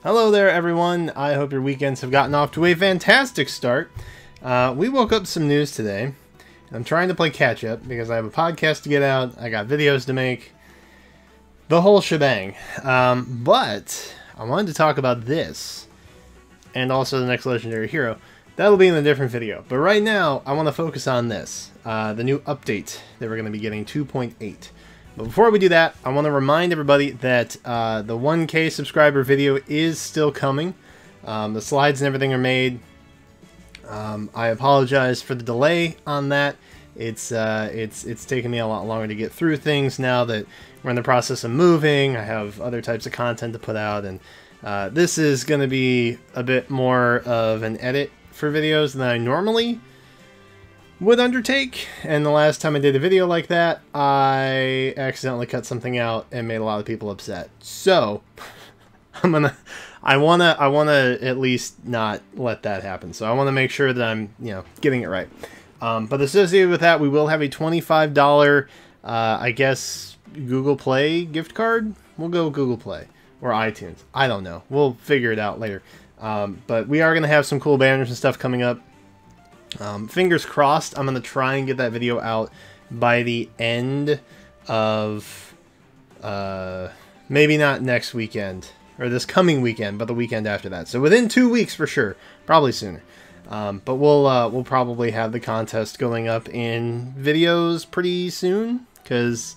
Hello there, everyone. I hope your weekends have gotten off to a fantastic start. We woke up to some news today, and I'm trying to play catch-up because I have a podcast to get out, I got videos to make, the whole shebang. But I wanted to talk about this, and also the next legendary hero. That'll be in a different video. But right now, I want to focus on this, the new update that we're going to be getting, 2.8. But before we do that, I want to remind everybody that the 1K subscriber video is still coming. The slides and everything are made. I apologize for the delay on that. It's taken me a lot longer to get through things now that we're in the process of moving. I have other types of content to put out, and this is going to be a bit more of an edit for videos than I normally would undertake, and the last time I did a video like that, I accidentally cut something out and made a lot of people upset. So I wanna at least not let that happen. So I want to make sure that I'm getting it right. But associated with that, we will have a $25 I guess Google Play gift card. We'll go Google Play or iTunes. I don't know. We'll figure it out later. But we are gonna have some cool banners and stuff coming up. Fingers crossed, I'm going to try and get that video out by the end of, maybe not next weekend, or this coming weekend, but the weekend after that. So within 2 weeks for sure, probably sooner. But we'll probably have the contest going up in videos pretty soon, because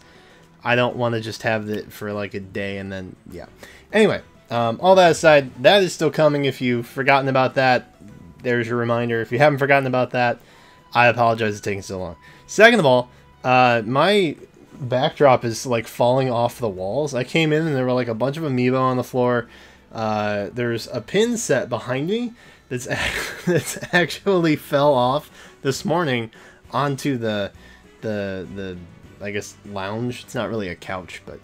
I don't want to just have it for like a day and then, yeah. Anyway, all that aside, that is still coming. If you've forgotten about that, there's your reminder. If you haven't forgotten about that, I apologize it's taking so long. Second of all, my backdrop is like falling off the walls. I came in and there were like a bunch of amiibo on the floor. There's a pin set behind me that's actually fell off this morning onto the I guess lounge. It's not really a couch, but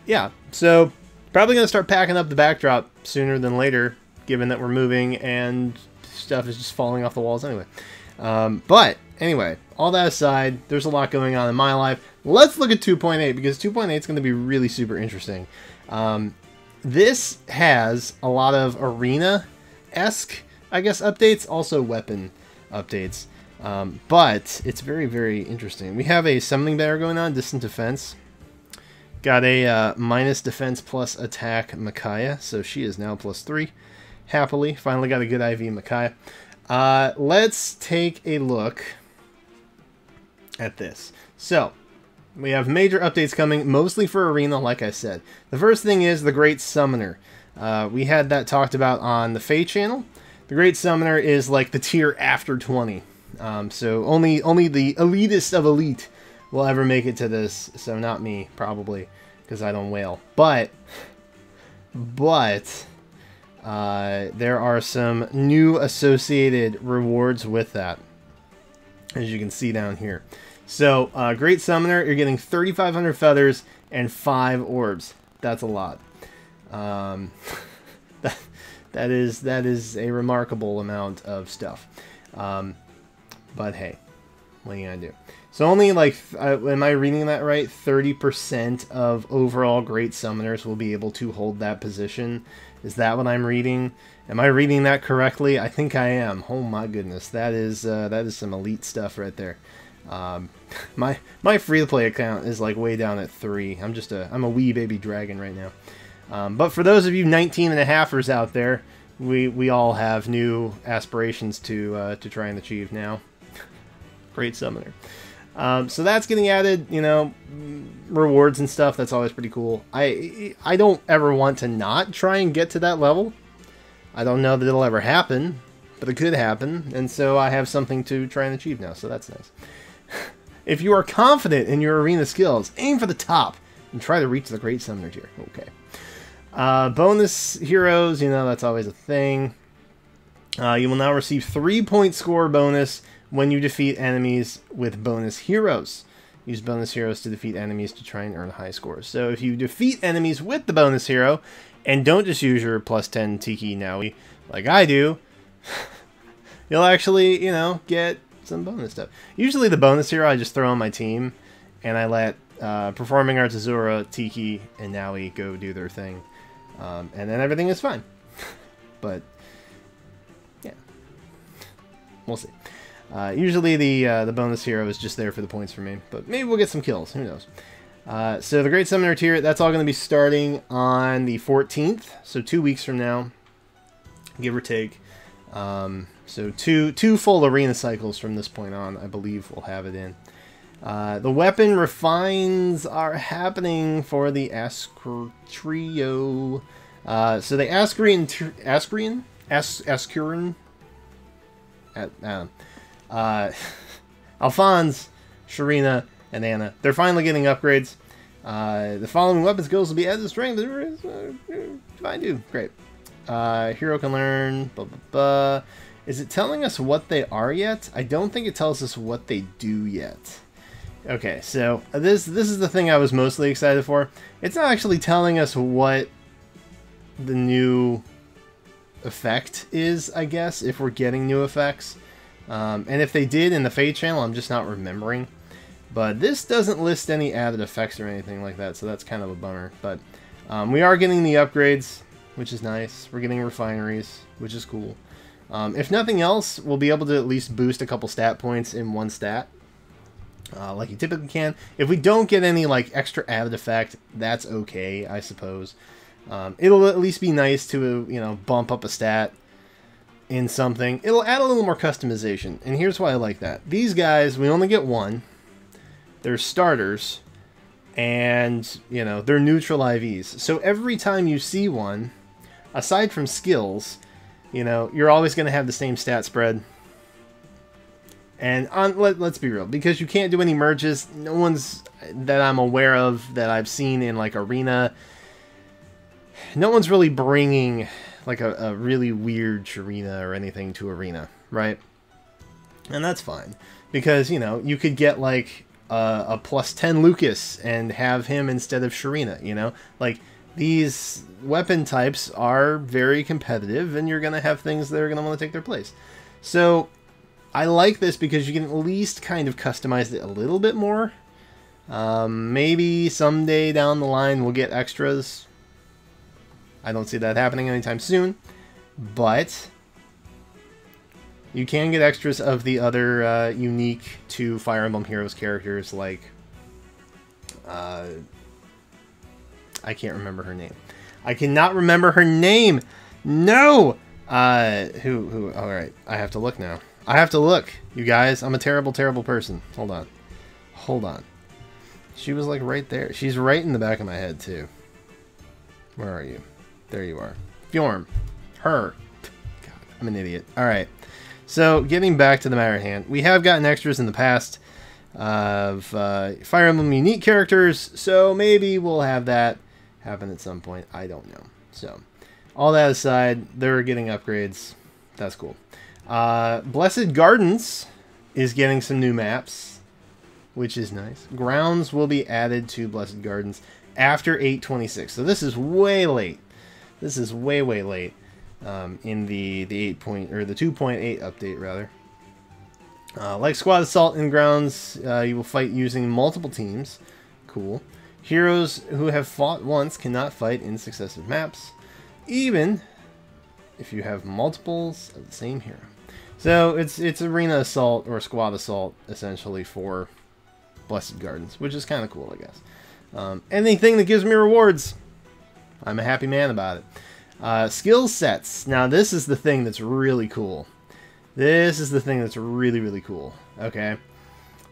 yeah. So probably gonna start packing up the backdrop sooner than later, given that we're moving and stuff is just falling off the walls anyway. But anyway, all that aside, there's a lot going on in my life. Let's look at 2.8, because 2.8 is going to be really super interesting. This has a lot of arena-esque, I guess, updates, also weapon updates. But it's very, very interesting. We have a summoning banner going on, distant defense. Got a minus defense plus attack Micaiah, so she is now +3. Happily, finally got a good IV Micaiah. Let's take a look at this. So, we have major updates coming, mostly for Arena, like I said. The first thing is the Great Summoner. We had that talked about on the Fae channel. The Great Summoner is like the tier after 20. So only the elitist of elite will ever make it to this. So not me, probably, because I don't whale. But there are some new associated rewards with that, as you can see down here. So, Great Summoner, you're getting 3,500 feathers and 5 orbs. That's a lot. That is a remarkable amount of stuff. But hey, what are you gonna do? So only like, am I reading that right? 30% of overall Great Summoners will be able to hold that position. Is that what I'm reading? Am I reading that correctly? I think I am. Oh my goodness, that is some elite stuff right there. My free-to-play account is like way down at 3. I'm a wee baby dragon right now. But for those of you 19-and-a-halfers out there, we all have new aspirations to try and achieve now. Great Summoner. So that's getting added, rewards and stuff. That's always pretty cool. I don't ever want to not try and get to that level. I don't know that it'll ever happen, but it could happen, and so I have something to try and achieve now, so that's nice. If you are confident in your arena skills, aim for the top and try to reach the Great Summoner tier. Okay. Bonus heroes, that's always a thing. You will now receive 3-point score bonus when you defeat enemies with bonus heroes. Use bonus heroes to defeat enemies to try and earn high scores. So if you defeat enemies with the bonus hero, and don't just use your +10 Tiki Naui, like I do, you'll actually, get some bonus stuff. Usually the bonus hero I just throw on my team, and I let Performing Arts Azura, Tiki, and Naui go do their thing. and then everything is fine. But yeah, we'll see. Usually the bonus hero is just there for the points for me, but maybe we'll get some kills. Who knows? So the Great Summoner tier, that's all going to be starting on the 14th, so 2 weeks from now, give or take. So two full arena cycles from this point on, I believe we'll have it in. The weapon refines are happening for the Asker trio. So the Ascurin, Alphonse, Sharina, and Anna. They're finally getting upgrades. The following weapon skills will be added to strength. Fine, dude. Great. Hero can learn. Blah, blah, blah. Is it telling us what they are yet? I don't think it tells us what they do yet. Okay, so this is the thing I was mostly excited for. It's not actually telling us what the new effect is, I guess, if we're getting new effects. And if they did in the Fate channel, I'm just not remembering. But this doesn't list any added effects or anything like that, so that's kind of a bummer. But we are getting the upgrades, which is nice. We're getting refineries, which is cool. If nothing else, we'll be able to at least boost a couple stat points in one stat, like you typically can. If we don't get any like extra added effect, that's okay, I suppose. It'll at least be nice to, you know, bump up a stat in something. It'll add a little more customization, and here's why I like that. These guys, we only get one. They're starters, and, you know, they're neutral IVs. So every time you see one, aside from skills, you know, you're always going to have the same stat spread. And let's be real, because you can't do any merges, no one's that I'm aware of that I've seen in, like, Arena, no one's really bringing, like, a really weird Sharina or anything to Arena, right? And that's fine, because, you know, you could get, like, a +10 Lucas and have him instead of Sharina, you know? Like, these weapon types are very competitive, and you're going to have things that are going to want to take their place. So, I like this because you can at least kind of customize it a little bit more. Maybe someday down the line we'll get extras. I don't see that happening anytime soon, but you can get extras of the other unique to Fire Emblem Heroes characters, like I can't remember her name. I cannot remember her name. No. Who? All right, I have to look now. I have to look, you guys. I'm a terrible, terrible person. Hold on. Hold on. She was like right there. She's right in the back of my head too. Where are you? There you are. Fjorm. Her. God, I'm an idiot. All right. So, getting back to the matter at hand, we have gotten extras in the past of Fire Emblem unique characters, so maybe we'll have that happen at some point. I don't know. So, all that aside, they're getting upgrades. That's cool. Blessed Gardens is getting some new maps, which is nice. Grounds will be added to Blessed Gardens after 8.26, so this is way late. This is way, way late. In the 2.8 update rather. Like Squad Assault in Grounds, you will fight using multiple teams. Cool. Heroes who have fought once cannot fight in successive maps, even if you have multiples of the same hero. So it's Arena Assault or Squad Assault essentially for Blessed Gardens, which is kind of cool, I guess. Anything that gives me rewards, I'm a happy man about it. Skill sets. Now, this is the thing that's really cool. This is the thing that's really, really cool. Okay.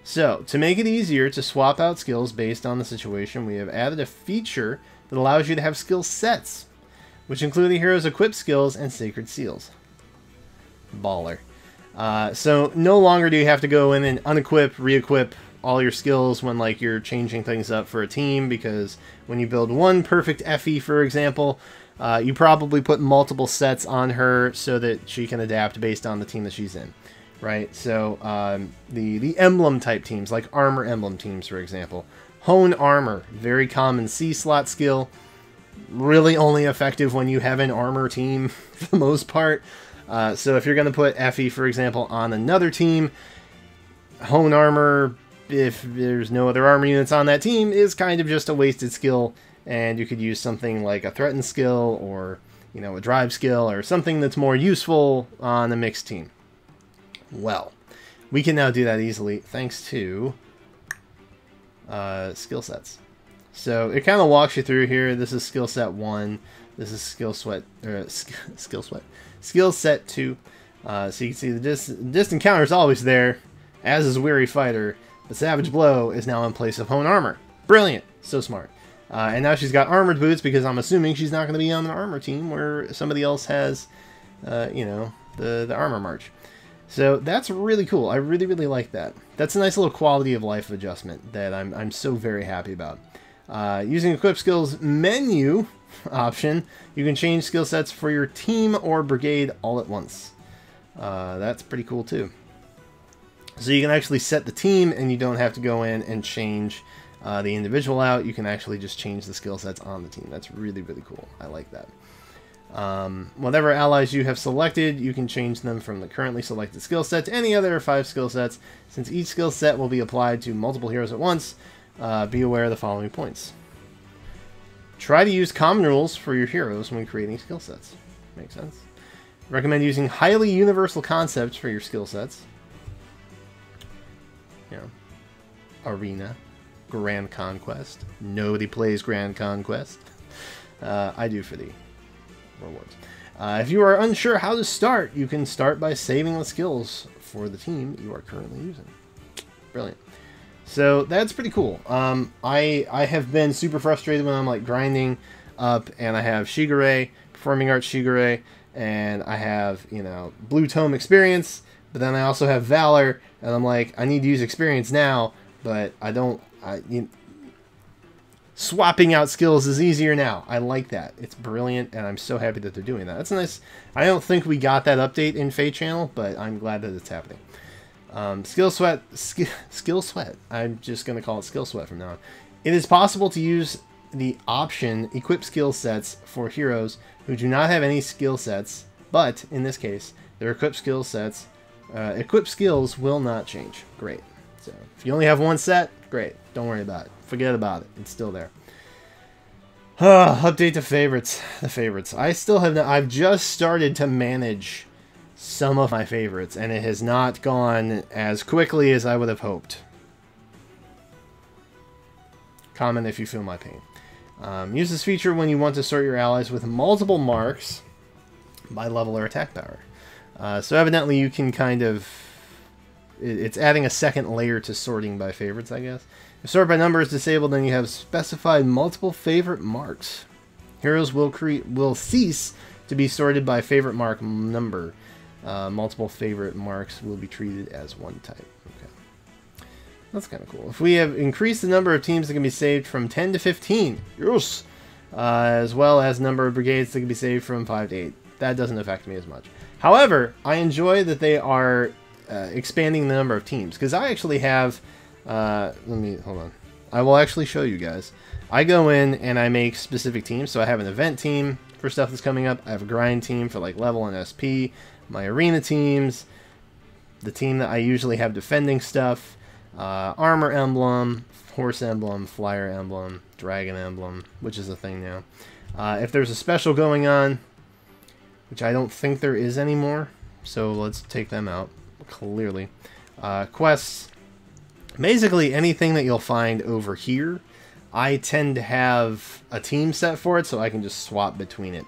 So, to make it easier to swap out skills based on the situation, we have added a feature that allows you to have skill sets, which include the hero's equipped skills and sacred seals. Baller. So, no longer do you have to go in and unequip, re-equip all your skills when, like, you're changing things up for a team, because when you build one perfect Effie, for example, you probably put multiple sets on her so that she can adapt based on the team that she's in, right? So the emblem type teams, like armor emblem teams, for example, Hone Armor, very common C slot skill, really only effective when you have an armor team for the most part. So if you're going to put Effie, for example, on another team, Hone Armor, if there's no other armor units on that team, is kind of just a wasted skill, and you could use something like a threaten skill or, you know, a drive skill or something that's more useful on a mixed team. Well, we can now do that easily thanks to skill sets. So it kind of walks you through here. This is skill set 1. This is skill set 2. So you can see the distant counter is always there, as is Weary Fighter. The Savage Blow is now in place of Hone Armor. Brilliant. So smart. And now she's got Armored Boots, because I'm assuming she's not going to be on the armor team where somebody else has, you know, the armor march. So that's really cool. I really, really like that. That's a nice little quality of life adjustment that I'm so very happy about. Using Equip Skills menu option, you can change skill sets for your team or brigade all at once. That's pretty cool too. So you can actually set the team, and you don't have to go in and change the individual out. You can actually just change the skill sets on the team. That's really, really cool. I like that. Whatever allies you have selected, you can change them from the currently selected skill set to any other 5 skill sets. Since each skill set will be applied to multiple heroes at once, be aware of the following points. Try to use common rules for your heroes when creating skill sets. Makes sense. Recommend using highly universal concepts for your skill sets. You know, Arena, Grand Conquest. Nobody plays Grand Conquest. I do for the rewards. If you are unsure how to start, you can start by saving the skills for the team you are currently using. Brilliant. So that's pretty cool. I have been super frustrated when I'm like grinding up and I have Shigure, Performing Arts Shigure, and I have, you know, Blue Tome experience, but then I also have Valor, and I'm like, I need to use experience now, but I don't. Swapping out skills is easier now. I like that. It's brilliant, and I'm so happy that they're doing that. That's nice. I don't think we got that update in Fate Channel, but I'm glad that it's happening. Skill Sweat. I'm just going to call it Skill Sweat from now on. It is possible to use the option Equip Skill Sets for heroes who do not have any skill sets, but in this case, their equipped skill sets, equipped skills will not change. Great. So if you only have one set, great. Don't worry about it. Forget about it. It's still there. Update to favorites. The favorites. I still have not. I've just started to manage some of my favorites, and it has not gone as quickly as I would have hoped. Comment if you feel my pain. Use this feature when you want to sort your allies with multiple marks by level or attack power. So evidently you can kind of... It's adding a second layer to sorting by favorites, I guess. If sort by number is disabled, then you have specified multiple favorite marks. Heroes will cease to be sorted by favorite mark number. Multiple favorite marks will be treated as one type. Okay. That's kind of cool. If we have increased the number of teams that can be saved from 10 to 15, yes, as well as number of brigades that can be saved from 5 to 8. That doesn't affect me as much. However, I enjoy that they are expanding the number of teams, because I actually have... hold on. I will actually show you guys. I go in and I make specific teams. So I have an event team for stuff that's coming up. I have a grind team for like level and SP. My arena teams. The team that I usually have defending stuff. Armor emblem. Horse emblem. Flyer emblem. Dragon emblem. Which is a thing now. If there's a special going on, which I don't think there is anymore. So let's take them out. Clearly. Quests. Basically anything that you'll find over here, I tend to have a team set for it, so I can just swap between it,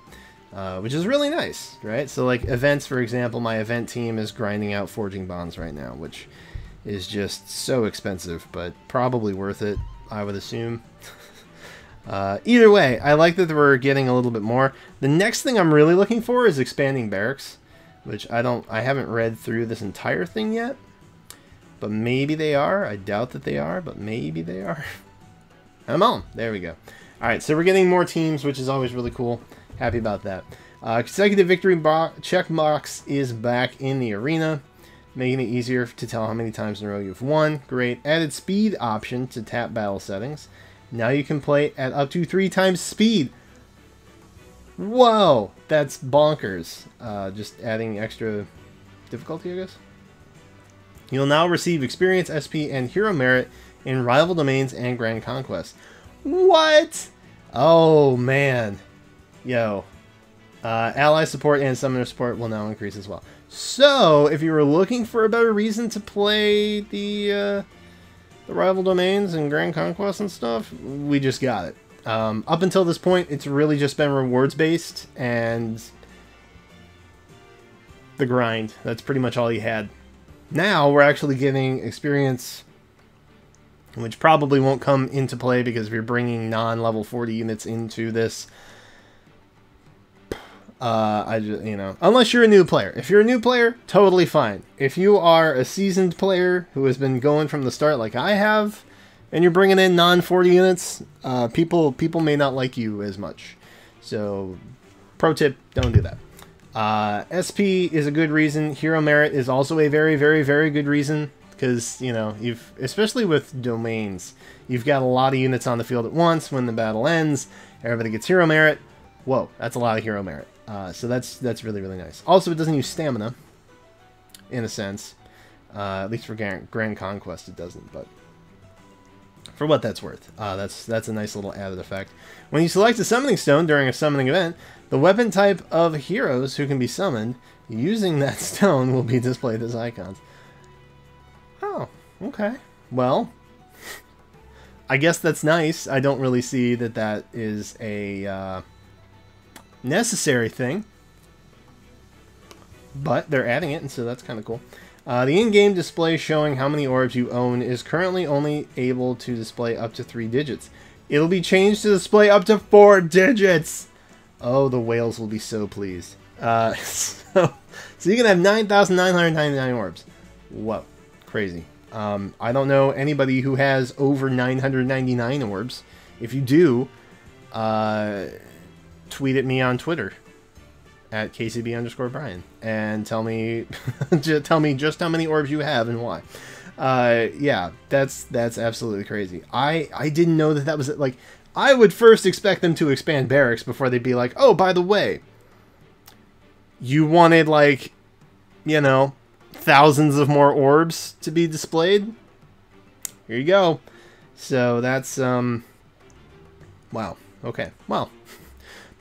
which is really nice, right? So like events, for example, my event team is grinding out Forging Bonds right now, which is just so expensive, but probably worth it, I would assume. Either way, I like that we're getting a little bit more. The next thing I'm really looking for is expanding barracks, which I haven't read through this entire thing yet. But maybe they are. I doubt that they are, but maybe they are. I'm on. There we go. Alright, so we're getting more teams, which is always really cool. Happy about that. Consecutive victory check box is back in the arena, making it easier to tell how many times in a row you've won. Great. Added speed option to tap battle settings. Now you can play at up to 3 times speed. Whoa! That's bonkers. Just adding extra difficulty, I guess. You'll now receive experience, SP, and hero merit in rival domains and Grand Conquest. What? Oh, man. Yo. Ally support and summoner support will now increase as well. So, if you were looking for a better reason to play the rival domains and Grand Conquest and stuff, we just got it. Up until this point, it's really just been rewards based and the grind. That's pretty much all you had. Now we're actually getting experience, which probably won't come into play because if you're bringing non-level 40 units into this, unless you're a new player. If you're a new player, totally fine. If you are a seasoned player who has been going from the start like I have, and you're bringing in non-40 units, people may not like you as much. So, pro tip, don't do that. SP is a good reason. Hero merit is also a very, very, very good reason. Because, you know, especially with domains, you've got a lot of units on the field at once. When the battle ends, everybody gets hero merit. Whoa, that's a lot of hero merit. So that's really, really nice. Also, it doesn't use stamina, in a sense. At least for Grand Conquest it doesn't, but for what that's worth. That's a nice little added effect. When you select a summoning stone during a summoning event, the weapon type of heroes who can be summoned using that stone will be displayed as icons. Oh, okay. Well, I guess that's nice. I don't really see that that is a necessary thing, but they're adding it, and so that's kind of cool. The in-game display showing how many orbs you own is currently only able to display up to 3 digits. It'll be changed to display up to 4 digits! Oh, the whales will be so pleased. So you can have 9,999 orbs. Whoa. Crazy. I don't know anybody who has over 999 orbs. If you do, tweet at me on Twitter at KCB_Brian and tell me just how many orbs you have and why. Yeah, that's absolutely crazy. I didn't know that was like. I would first expect them to expand barracks before they'd be like, oh, by the way, you wanted, like, you know, thousands of more orbs to be displayed? Here you go. So that's, wow. Okay. Well,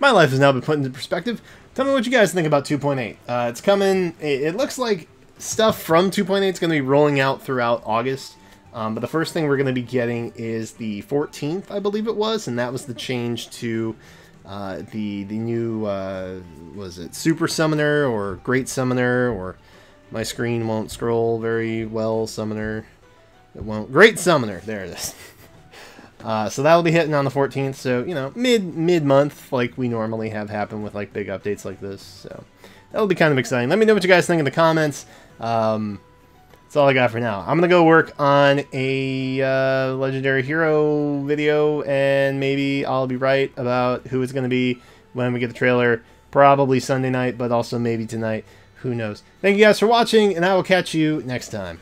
my life has now been put into perspective. Tell me what you guys think about 2.8. It's coming. It looks like stuff from 2.8 is going to be rolling out throughout August. But the first thing we're going to be getting is the 14th, I believe it was, and that was the change to the new, was it Super Summoner or Great Summoner, or my screen won't scroll very well, Summoner, it won't, Great Summoner, there it is. So that'll be hitting on the 14th, so, you know, mid-month, like we normally have happen with, like, big updates like this, so that'll be kind of exciting. Let me know what you guys think in the comments. That's all I got for now. I'm going to go work on a Legendary Hero video, and maybe I'll be right about who it's going to be when we get the trailer. Probably Sunday night, but also maybe tonight. Who knows? Thank you guys for watching, and I will catch you next time.